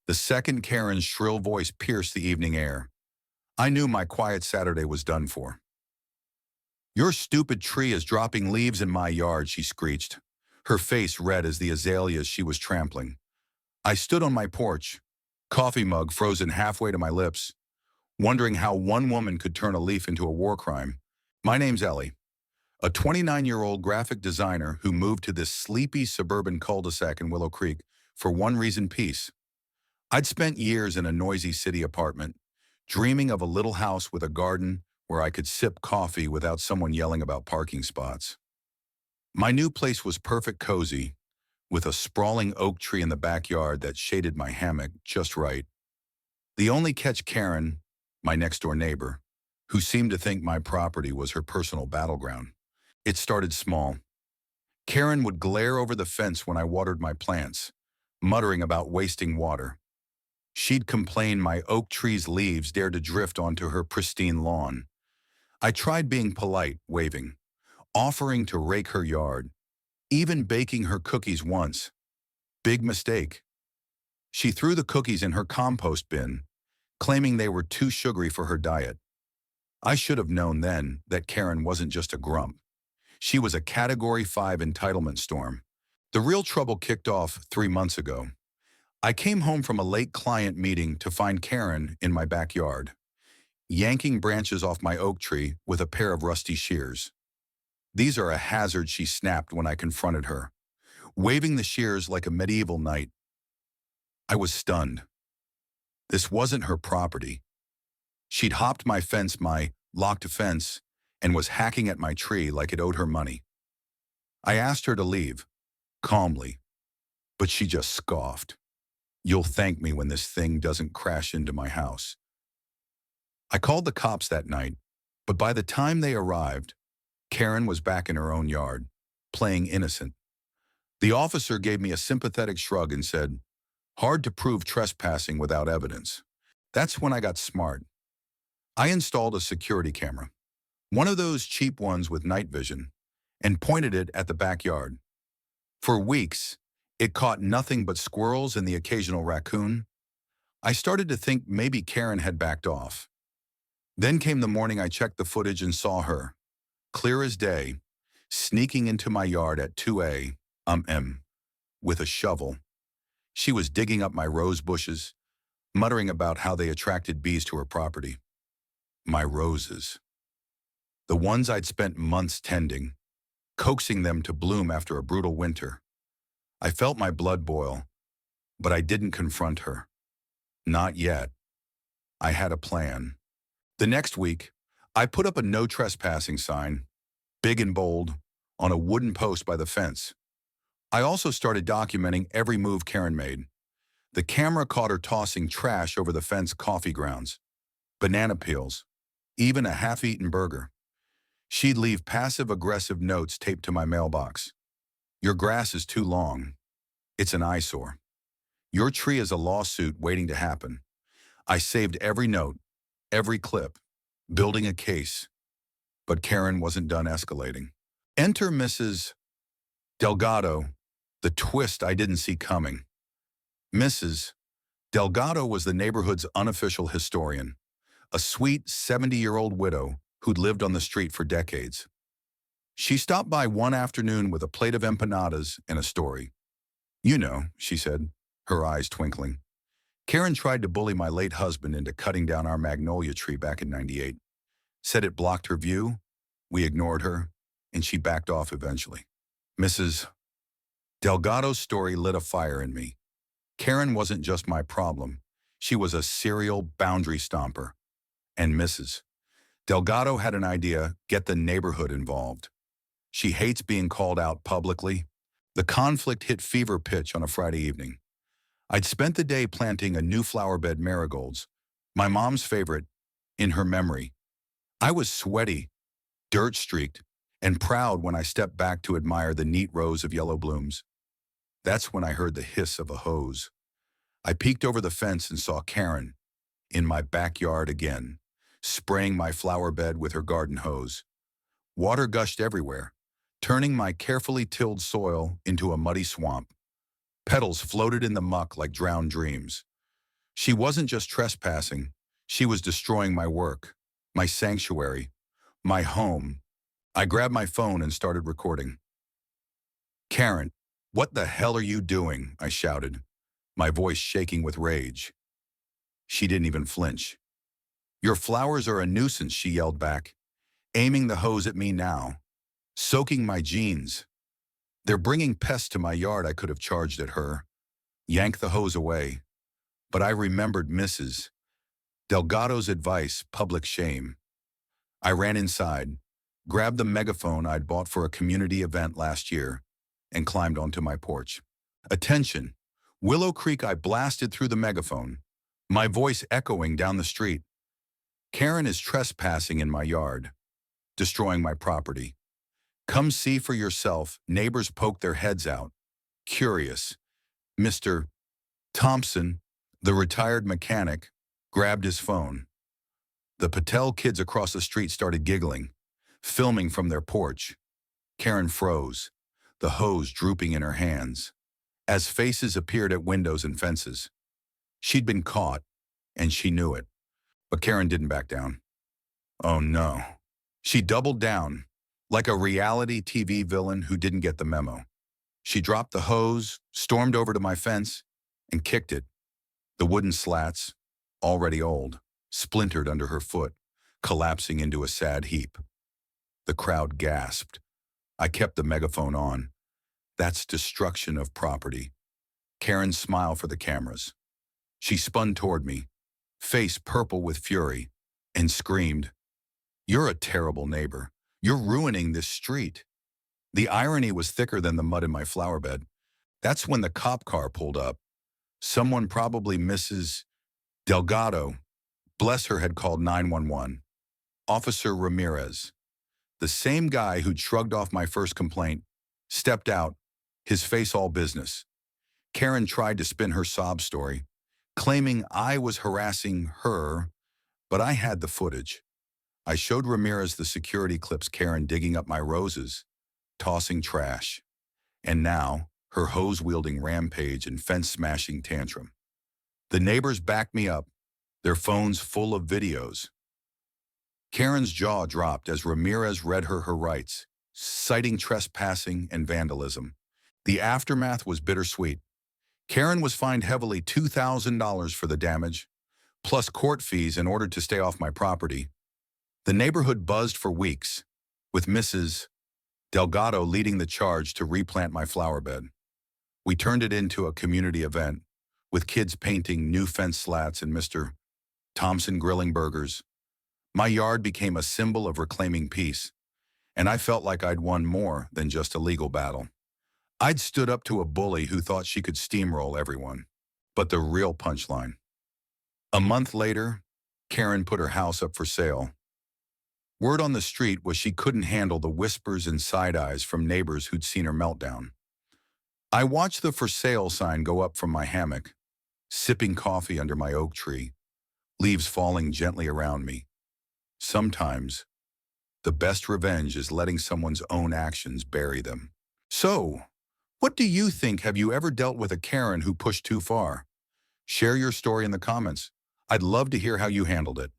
The second Karen's shrill voice pierced the evening air. I knew my quiet Saturday was done for. Your stupid tree is dropping leaves in my yard, she screeched, her face red as the azaleas she was trampling. I stood on my porch, coffee mug frozen halfway to my lips, wondering how one woman could turn a leaf into a war crime. My name's Ellie, a 29-year-old graphic designer who moved to this sleepy suburban cul-de-sac in Willow Creek for one reason: peace. I'd spent years in a noisy city apartment, dreaming of a little house with a garden where I could sip coffee without someone yelling about parking spots. My new place was perfect cozy, with a sprawling oak tree in the backyard that shaded my hammock just right. The only catch: Karen, my next-door neighbor, who seemed to think my property was her personal battleground. It started small. Karen would glare over the fence when I watered my plants, muttering about wasting water. She'd complain my oak tree's leaves dared to drift onto her pristine lawn. I tried being polite, waving, offering to rake her yard, even baking her cookies once. Big mistake. She threw the cookies in her compost bin, claiming they were too sugary for her diet. I should have known then that Karen wasn't just a grump. She was a Category 5 entitlement storm. The real trouble kicked off 3 months ago. I came home from a late client meeting to find Karen in my backyard, yanking branches off my oak tree with a pair of rusty shears. These are a hazard, she snapped when I confronted her, waving the shears like a medieval knight. I was stunned. This wasn't her property. She'd hopped my fence, my locked fence, and was hacking at my tree like it owed her money. I asked her to leave, calmly, but she just scoffed. You'll thank me when this thing doesn't crash into my house. I called the cops that night, but by the time they arrived, Karen was back in her own yard, playing innocent. The officer gave me a sympathetic shrug and said, hard to prove trespassing without evidence. That's when I got smart. I installed a security camera, one of those cheap ones with night vision, and pointed it at the backyard. For weeks, it caught nothing but squirrels and the occasional raccoon. I started to think maybe Karen had backed off. Then came the morning I checked the footage and saw her, clear as day, sneaking into my yard at 2 a.m. with a shovel. She was digging up my rose bushes, muttering about how they attracted bees to her property. My roses. The ones I'd spent months tending, coaxing them to bloom after a brutal winter. I felt my blood boil, but I didn't confront her. Not yet. I had a plan. The next week, I put up a no trespassing sign, big and bold, on a wooden post by the fence. I also started documenting every move Karen made. The camera caught her tossing trash over the fence: coffee grounds, banana peels, even a half-eaten burger. She'd leave passive-aggressive notes taped to my mailbox. Your grass is too long. It's an eyesore. Your tree is a lawsuit waiting to happen. I saved every note, every clip, building a case. But Karen wasn't done escalating. Enter Mrs. Delgado, the twist I didn't see coming. Mrs. Delgado was the neighborhood's unofficial historian, a sweet 70-year-old widow who'd lived on the street for decades. She stopped by one afternoon with a plate of empanadas and a story. You know, she said, her eyes twinkling. Karen tried to bully my late husband into cutting down our magnolia tree back in '98. Said it blocked her view, we ignored her, and she backed off eventually. Mrs. Delgado's story lit a fire in me. Karen wasn't just my problem. She was a serial boundary stomper. And Mrs. Delgado had an idea: get the neighborhood involved. She hates being called out publicly. The conflict hit fever pitch on a Friday evening. I'd spent the day planting a new flower bed, marigolds, my mom's favorite, in her memory. I was sweaty, dirt-streaked, and proud when I stepped back to admire the neat rows of yellow blooms. That's when I heard the hiss of a hose. I peeked over the fence and saw Karen, in my backyard again, spraying my flower bed with her garden hose. Water gushed everywhere, turning my carefully tilled soil into a muddy swamp. Petals floated in the muck like drowned dreams. She wasn't just trespassing. She was destroying my work, my sanctuary, my home. I grabbed my phone and started recording. "Karen, what the hell are you doing?" I shouted, my voice shaking with rage. She didn't even flinch. "Your flowers are a nuisance," she yelled back, aiming the hose at me now, soaking my jeans. "They're bringing pests to my yard," I could have charged at her, yanked the hose away. But I remembered Mrs. Delgado's advice, public shame. I ran inside, grabbed the megaphone I'd bought for a community event last year, and climbed onto my porch. "Attention! Willow Creek!" I blasted through the megaphone, my voice echoing down the street. "Karen is trespassing in my yard, destroying my property. Come see for yourself." Neighbors poked their heads out, curious. Mr. Thompson, the retired mechanic, grabbed his phone. The Patel kids across the street started giggling, filming from their porch. Karen froze, the hose drooping in her hands, as faces appeared at windows and fences. She'd been caught, and she knew it. But Karen didn't back down. Oh no. She doubled down, like a reality TV villain who didn't get the memo. She dropped the hose, stormed over to my fence, and kicked it. The wooden slats, already old, splintered under her foot, collapsing into a sad heap. The crowd gasped. I kept the megaphone on. That's destruction of property. Karen smiled for the cameras. She spun toward me, face purple with fury, and screamed, "You're a terrible neighbor. You're ruining this street." The irony was thicker than the mud in my flower bed. That's when the cop car pulled up. Someone, probably Mrs. Delgado, bless her, had called 911. Officer Ramirez, the same guy who'd shrugged off my first complaint, stepped out, his face all business. Karen tried to spin her sob story, claiming I was harassing her, but I had the footage. I showed Ramirez the security clips, Karen digging up my roses, tossing trash, and now her hose-wielding rampage and fence-smashing tantrum. The neighbors backed me up, their phones full of videos. Karen's jaw dropped as Ramirez read her rights, citing trespassing and vandalism. The aftermath was bittersweet. Karen was fined heavily $2,000 for the damage, plus court fees in order to stay off my property. The neighborhood buzzed for weeks, with Mrs. Delgado leading the charge to replant my flower bed. We turned it into a community event, with kids painting new fence slats and Mr. Thompson grilling burgers. My yard became a symbol of reclaiming peace, and I felt like I'd won more than just a legal battle. I'd stood up to a bully who thought she could steamroll everyone. But the real punchline. A month later, Karen put her house up for sale. Word on the street was she couldn't handle the whispers and side-eyes from neighbors who'd seen her meltdown. I watched the for sale sign go up from my hammock, sipping coffee under my oak tree, leaves falling gently around me. Sometimes, the best revenge is letting someone's own actions bury them. So, what do you think? Have you ever dealt with a Karen who pushed too far? Share your story in the comments. I'd love to hear how you handled it.